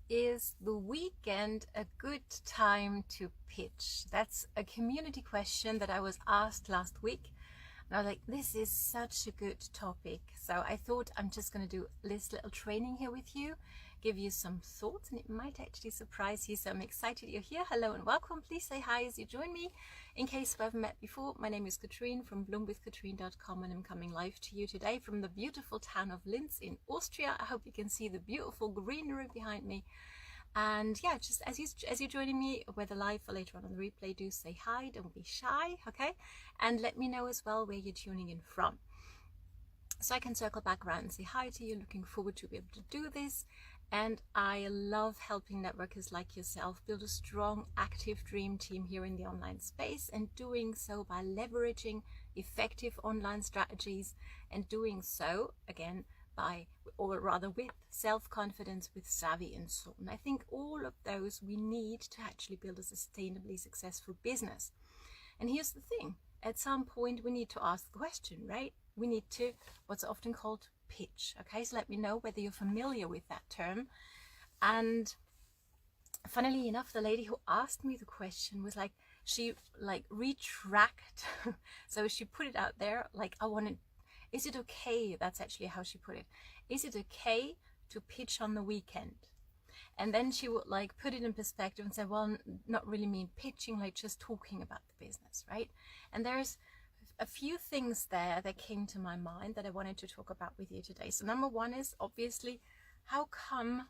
Is the weekend a good time to pitch? That's a community question that I was asked last week. And I was like, this is such a good topic. So I thought I'm just going to do this little training here with you, give you some thoughts, and it might actually surprise you. So I'm excited you're here. Hello and welcome. Please say hi as you join me. In case we haven't met before, my name is Katrin from bloomwithkatrin.com, and I'm coming live to you today from the beautiful town of Linz in Austria. I hope you can see the beautiful greenery behind me. And yeah, just as you're joining me, whether live or later on the replay, do say hi, don't be shy, okay? And let me know as well where you're tuning in from, so I can circle back around and say hi to you. Looking forward to be able to do this. And I love helping networkers like yourself build a strong, active dream team here in the online space, and doing so by leveraging effective online strategies, and doing so, again, by, or rather with self-confidence, with savvy and so on. I think all of those we need to actually build a sustainably successful business. And here's the thing, at some point we need to ask the question, right? We need to, what's often called pitch. Okay, so let me know whether you're familiar with that term. And funnily enough, the lady who asked me the question was like, she like retract so she put it out there like, I want to, is it okay? That's actually how she put it. Is it okay to pitch on the weekend? And then she would like put it in perspective and say, well, not really mean pitching, like just talking about the business, right? And there's a few things there that came to my mind that I wanted to talk about with you today. So number one is obviously, how come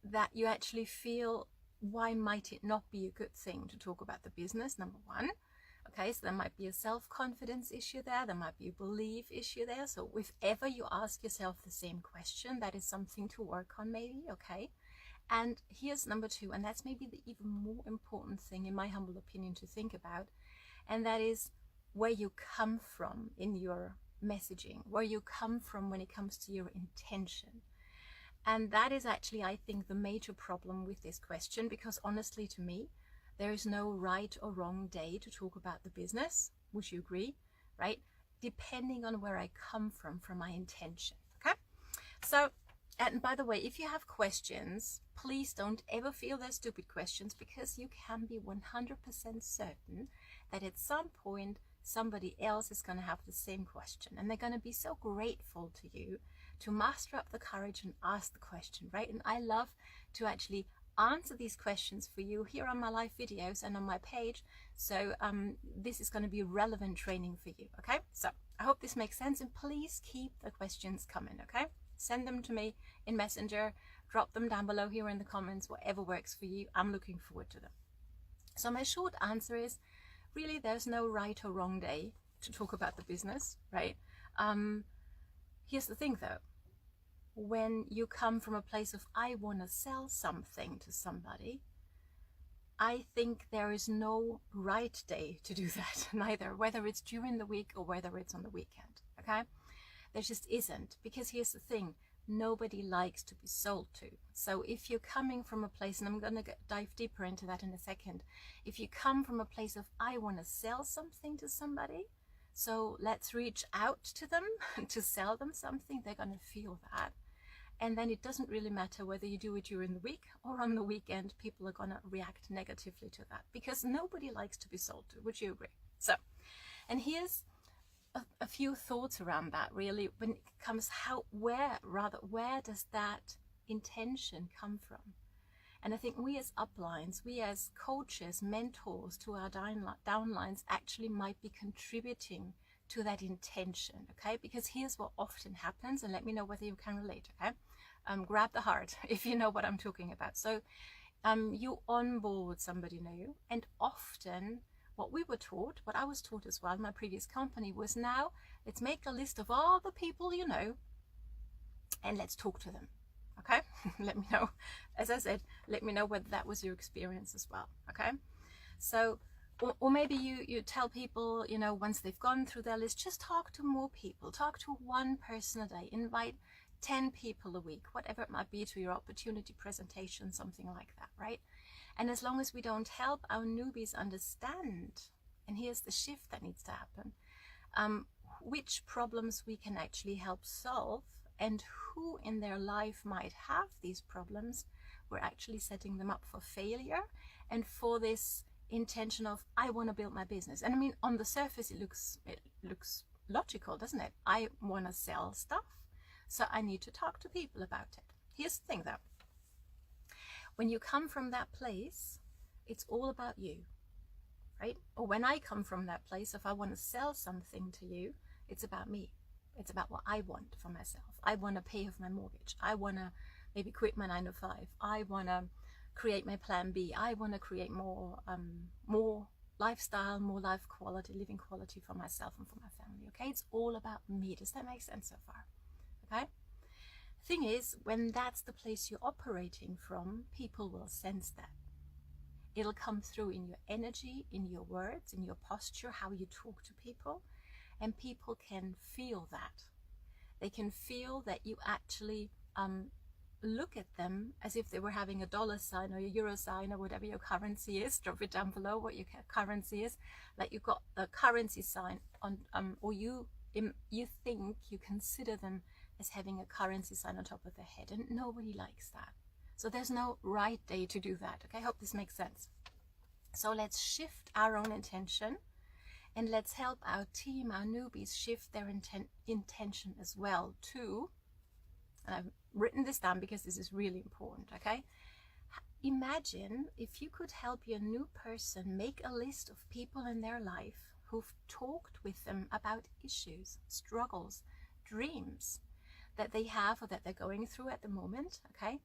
that you actually feel, why might it not be a good thing to talk about the business? Number one. Okay, so there might be a self-confidence issue there might be a belief issue there. So if ever you ask yourself the same question, that is something to work on maybe, okay? And here's number two, and that's maybe the even more important thing, in my humble opinion, to think about, and that is where you come from in your messaging, where you come from when it comes to your intention. And that is actually, I think, the major problem with this question, because honestly, to me, there is no right or wrong day to talk about the business. Would you agree? Right? Depending on where I come from my intention. Okay? So, and by the way, if you have questions, please don't ever feel they're stupid questions, because you can be 100% certain that at some point somebody else is going to have the same question, and they're going to be so grateful to you to muster up the courage and ask the question, right? And I love to actually answer these questions for you here on my live videos and on my page. So this is going to be relevant training for you. Okay, so I hope this makes sense, and please keep the questions coming. Okay, send them to me in Messenger, drop them down below here in the comments, whatever works for you. I'm looking forward to them. So my short answer is, really, there's no right or wrong day to talk about the business, right? Here's the thing though, when you come from a place of, I want to sell something to somebody, I think there is no right day to do that, neither, whether it's during the week or whether it's on the weekend, okay? There just isn't, because here's the thing, nobody likes to be sold to. So if you're coming from a place, and I'm going to dive deeper into that in a second, if you come from a place of, I want to sell something to somebody, so let's reach out to them to sell them something, they're going to feel that. And then it doesn't really matter whether you do it during the week or on the weekend, people are going to react negatively to that, because nobody likes to be sold to. Would you agree? So, and here's a few thoughts around that, really, when it comes, where does that intention come from? And I think we as uplines, we as coaches, mentors to our downlines actually might be contributing to that intention, okay? Because here's what often happens, and let me know whether you can relate, okay? Grab the heart if you know what I'm talking about. So you onboard somebody new, and often what I was taught as well in my previous company was, now let's make a list of all the people you know and let's talk to them, okay? Let me know, as I said, let me know whether that was your experience as well, okay? So, or maybe you tell people, you know, once they've gone through their list, just talk to more people, talk to one person a day, invite 10 people a week, whatever it might be, to your opportunity presentation, something like that, right? And as long as we don't help our newbies understand, and here's the shift that needs to happen, which problems we can actually help solve and who in their life might have these problems, we're actually setting them up for failure and for this intention of, I want to build my business. And I mean, on the surface, it looks logical, doesn't it? I want to sell stuff, so I need to talk to people about it. Here's the thing though. When you come from that place, it's all about you, right? Or when I come from that place, if I want to sell something to you, it's about me. It's about what I want for myself. I want to pay off my mortgage. I want to maybe quit my 9 to 5. I want to create my plan B. I want to create more lifestyle, more life quality, living quality for myself and for my family. Okay, it's all about me. Does that make sense so far? Okay. Thing is, when that's the place you're operating from, people will sense that. It'll come through in your energy, in your words, in your posture, how you talk to people, and people can feel that. They can feel that you actually look at them as if they were having a dollar sign or a euro sign or whatever your currency is. Drop it down below what your currency is. Like you've got a currency sign on, or you think, you consider them as having a currency sign on top of their head, and nobody likes that. So there's no right day to do that. Okay, I hope this makes sense. So let's shift our own intention, and let's help our team, our newbies, shift their intention as well too. And I've written this down because this is really important. Okay, imagine if you could help your new person make a list of people in their life who've talked with them about issues, struggles, dreams that they have or that they're going through at the moment, okay?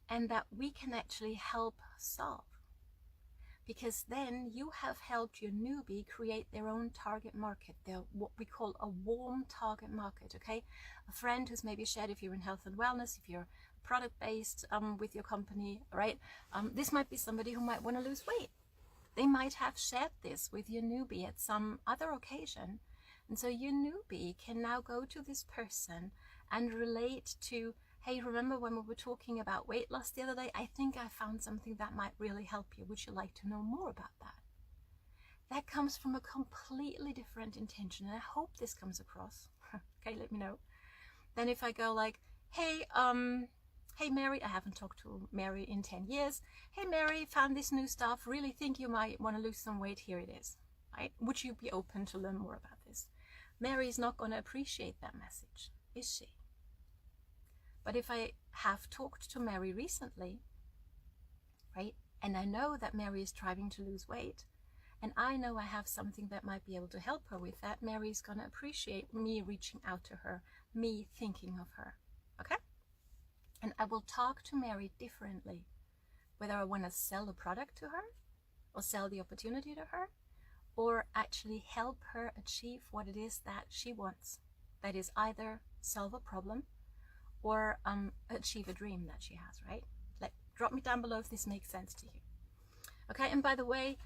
And that we can actually help solve. Because then you have helped your newbie create their own target market, their what we call a warm target market, okay? A friend who's maybe shared, if you're in health and wellness, if you're product-based with your company, right? This might be somebody who might want to lose weight. They might have shared this with your newbie at some other occasion. And so your newbie can now go to this person and relate to, hey, remember when we were talking about weight loss the other day? I think I found something that might really help you. Would you like to know more about that? That comes from a completely different intention, and I hope this comes across. Okay, let me know. Then if I go like, hey Mary, I haven't talked to Mary in 10 years. Hey Mary, found this new stuff, really think you might want to lose some weight, here it is. Right? Would you be open to learn more about this? Mary's not going to appreciate that message, is she? But if I have talked to Mary recently, right, and I know that Mary is striving to lose weight, and I know I have something that might be able to help her with that, Mary's going to appreciate me reaching out to her, me thinking of her, okay? And I will talk to Mary differently, whether I want to sell a product to her, or sell the opportunity to her, or actually help her achieve what it is that she wants. That is either solve a problem or achieve a dream that she has, right? Like, drop me down below if this makes sense to you. Okay, and by the way,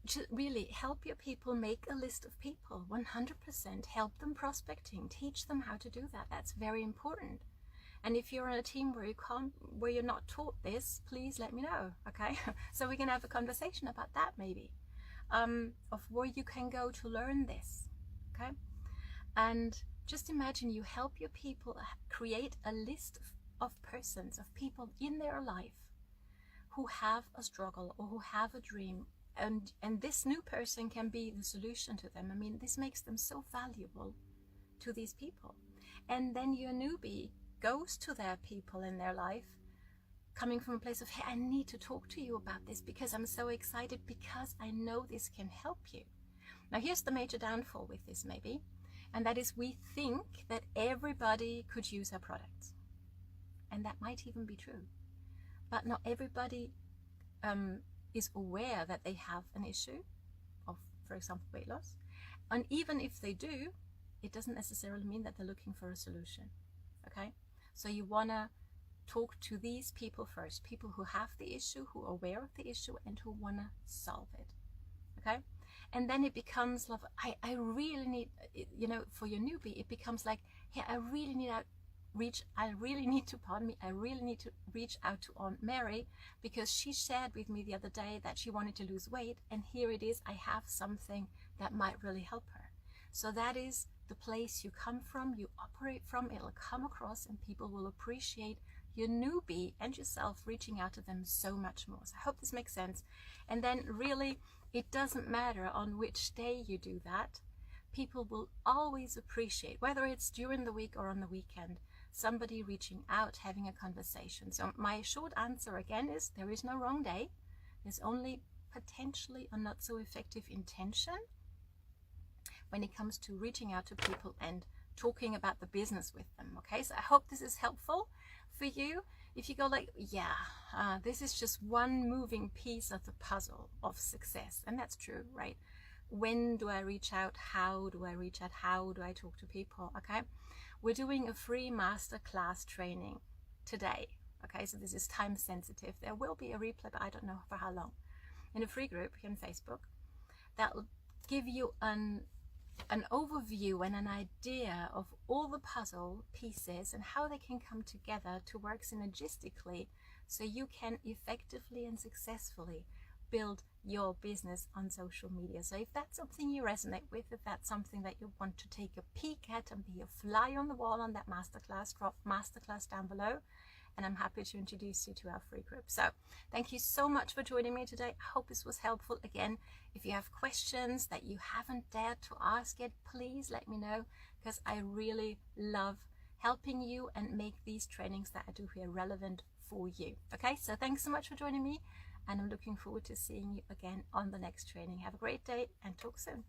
just really help your people make a list of people, 100%. Help them prospecting, teach them how to do that. That's very important. And if you're on a team where you're not taught this, please let me know, okay? So we can have a conversation about that maybe, of where you can go to learn this, okay? And just imagine you help your people create a list of persons, of people in their life who have a struggle or who have a dream, and this new person can be the solution to them. I mean, this makes them so valuable to these people. And then your newbie goes to their people in their life, coming from a place of, hey, I need to talk to you about this because I'm so excited, because I know this can help you. Now, here's the major downfall with this maybe, and that is we think that everybody could use our products. And that might even be true. But not everybody is aware that they have an issue of, for example, weight loss. And even if they do, it doesn't necessarily mean that they're looking for a solution, okay? So you want to talk to these people first, people who have the issue, who are aware of the issue, and who want to solve it, okay? And then it becomes like, I really need, you know, for your newbie, it becomes like, hey, I really need to reach out to Aunt Mary, because she shared with me the other day that she wanted to lose weight, and here it is, I have something that might really help her. So that is the place you come from, you operate from, it'll come across, and people will appreciate your newbie and yourself reaching out to them so much more. So I hope this makes sense. And then really, it doesn't matter on which day you do that. People will always appreciate, whether it's during the week or on the weekend, somebody reaching out, having a conversation. So my short answer again is there is no wrong day. There's only potentially a not so effective intention when it comes to reaching out to people and talking about the business with them. Okay, so I hope this is helpful for you. If you go like, yeah, this is just one moving piece of the puzzle of success, and that's true, right? When do I reach out? How do I reach out? How do I talk to people? Okay, we're doing a free masterclass training today. Okay, so this is time sensitive. There will be a replay, but I don't know for how long. In a free group here on Facebook, that will give you an overview and an idea of all the puzzle pieces and how they can come together to work synergistically, so you can effectively and successfully build your business on social media. So if that's something you resonate with, if that's something that you want to take a peek at and be a fly on the wall on that masterclass, drop masterclass down below, and I'm happy to introduce you to our free group. So thank you so much for joining me today. I hope this was helpful. Again, if you have questions that you haven't dared to ask yet, please let me know, because I really love helping you and make these trainings that I do here relevant for you. Okay, so thanks so much for joining me, and I'm looking forward to seeing you again on the next training. Have a great day and talk soon.